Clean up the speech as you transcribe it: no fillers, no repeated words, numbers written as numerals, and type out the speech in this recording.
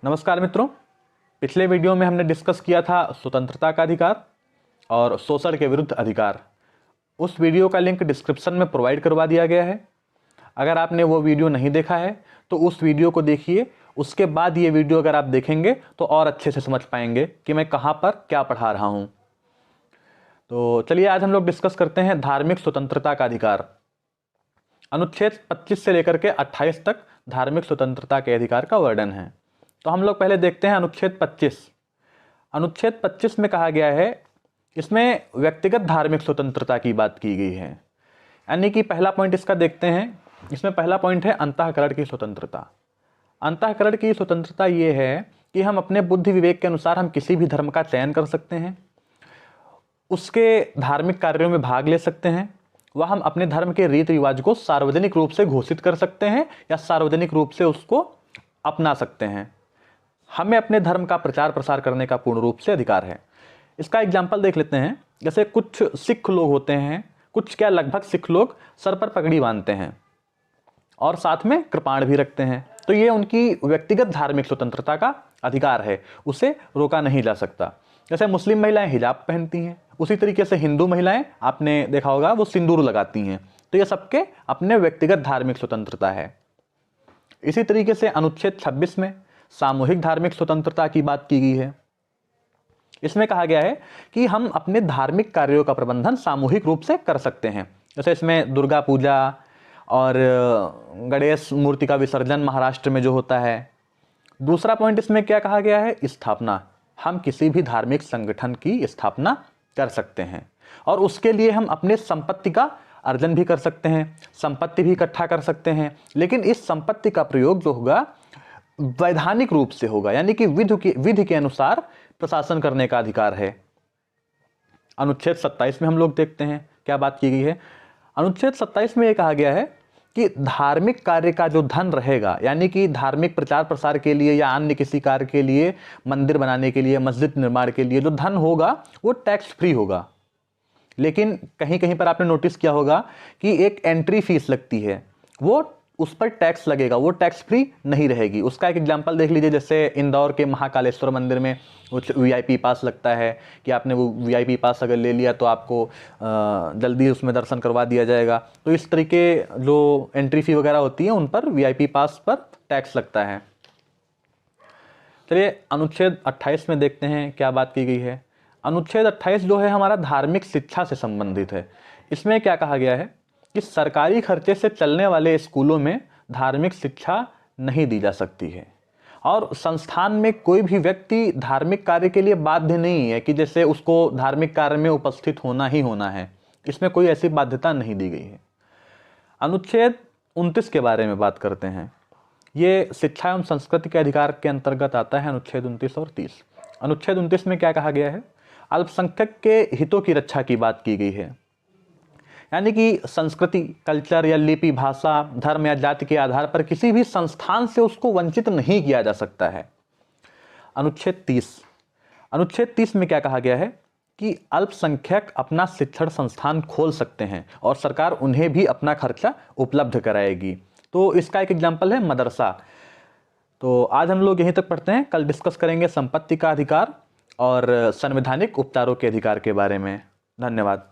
नमस्कार मित्रों, पिछले वीडियो में हमने डिस्कस किया था स्वतंत्रता का अधिकार और शोषण के विरुद्ध अधिकार। उस वीडियो का लिंक डिस्क्रिप्शन में प्रोवाइड करवा दिया गया है। अगर आपने वो वीडियो नहीं देखा है तो उस वीडियो को देखिए, उसके बाद ये वीडियो अगर आप देखेंगे तो और अच्छे से समझ पाएंगे कि मैं कहाँ पर क्या पढ़ा रहा हूँ। तो चलिए आज हम लोग डिस्कस करते हैं धार्मिक स्वतंत्रता का अधिकार। अनुच्छेद 25 से लेकर के 28 तक धार्मिक स्वतंत्रता के अधिकार का वर्णन है। तो हम लोग पहले देखते हैं अनुच्छेद 25। अनुच्छेद 25 में कहा गया है, इसमें व्यक्तिगत धार्मिक स्वतंत्रता की बात की गई है। यानी कि पहला पॉइंट इसका देखते हैं। इसमें पहला पॉइंट है अंतःकरण की स्वतंत्रता। अंतःकरण की स्वतंत्रता ये है कि हम अपने बुद्धि विवेक के अनुसार हम किसी भी धर्म का चयन कर सकते हैं, उसके धार्मिक कार्यों में भाग ले सकते हैं, वह हम अपने धर्म के रीति रिवाज को सार्वजनिक रूप से घोषित कर सकते हैं या सार्वजनिक रूप से उसको अपना सकते हैं। हमें अपने धर्म का प्रचार प्रसार करने का पूर्ण रूप से अधिकार है। इसका एग्जाम्पल देख लेते हैं। जैसे कुछ सिख लोग होते हैं, कुछ क्या लगभग सिख लोग सर पर पगड़ी बांधते हैं और साथ में कृपाण भी रखते हैं। तो ये उनकी व्यक्तिगत धार्मिक स्वतंत्रता का अधिकार है, उसे रोका नहीं जा सकता। जैसे मुस्लिम महिलाएं हिजाब पहनती हैं, उसी तरीके से हिंदू महिलाएं, आपने देखा होगा, वो सिंदूर लगाती हैं। तो ये सबके अपने व्यक्तिगत धार्मिक स्वतंत्रता है। इसी तरीके से अनुच्छेद 26 में सामूहिक धार्मिक स्वतंत्रता की बात की गई है। इसमें कहा गया है कि हम अपने धार्मिक कार्यों का प्रबंधन सामूहिक रूप से कर सकते हैं। जैसे इसमें दुर्गा पूजा और गणेश मूर्ति का विसर्जन महाराष्ट्र में जो होता है। दूसरा पॉइंट इसमें क्या कहा गया है, स्थापना। हम किसी भी धार्मिक संगठन की स्थापना कर सकते हैं और उसके लिए हम अपने संपत्ति का अर्जन भी कर सकते हैं, संपत्ति भी इकट्ठा कर सकते हैं। लेकिन इस संपत्ति का प्रयोग जो होगा वैधानिक रूप से होगा, यानी कि विधि के अनुसार प्रशासन करने का अधिकार है। अनुच्छेद 27 में हम लोग देखते हैं क्या बात की गई है। अनुच्छेद 27 में यह कहा गया है कि धार्मिक कार्य का जो धन रहेगा, यानी कि धार्मिक प्रचार प्रसार के लिए या अन्य किसी कार्य के लिए, मंदिर बनाने के लिए, मस्जिद निर्माण के लिए जो धन होगा वो टैक्स फ्री होगा। लेकिन कहीं कहीं पर आपने नोटिस किया होगा कि एक एंट्री फीस लगती है, वो उस पर टैक्स लगेगा, वो टैक्स फ्री नहीं रहेगी। उसका एक एग्जांपल देख लीजिए। जैसे इंदौर के महाकालेश्वर मंदिर में कुछ वीआईपी पास लगता है कि आपने वो वीआईपी पास अगर ले लिया तो आपको जल्दी उसमें दर्शन करवा दिया जाएगा। तो इस तरीके जो एंट्री फी वगैरह होती है उन पर वीआईपी पास पर टैक्स लगता है। चलिए अनुच्छेद 28 में देखते हैं क्या बात की गई है। अनुच्छेद 28 जो है हमारा धार्मिक शिक्षा से संबंधित है। इसमें क्या कहा गया है कि सरकारी खर्चे से चलने वाले स्कूलों में धार्मिक शिक्षा नहीं दी जा सकती है और संस्थान में कोई भी व्यक्ति धार्मिक कार्य के लिए बाध्य नहीं है कि जैसे उसको धार्मिक कार्य में उपस्थित होना ही होना है। इसमें कोई ऐसी बाध्यता नहीं दी गई है। अनुच्छेद 29 के बारे में बात करते हैं। ये शिक्षा एवं संस्कृति के अधिकार के अंतर्गत आता है, अनुच्छेद 29 और 30। अनुच्छेद 29 में क्या कहा गया है, अल्पसंख्यक के हितों की रक्षा की बात की गई है। यानी कि संस्कृति, कल्चर या लिपि, भाषा, धर्म या जाति के आधार पर किसी भी संस्थान से उसको वंचित नहीं किया जा सकता है। अनुच्छेद 30 में क्या कहा गया है कि अल्पसंख्यक अपना शिक्षण संस्थान खोल सकते हैं और सरकार उन्हें भी अपना खर्चा उपलब्ध कराएगी। तो इसका एक एग्जाम्पल है मदरसा। तो आज हम लोग यहीं तक पढ़ते हैं। कल डिस्कस करेंगे संपत्ति का अधिकार और संवैधानिक उपचारों के अधिकार के बारे में। धन्यवाद।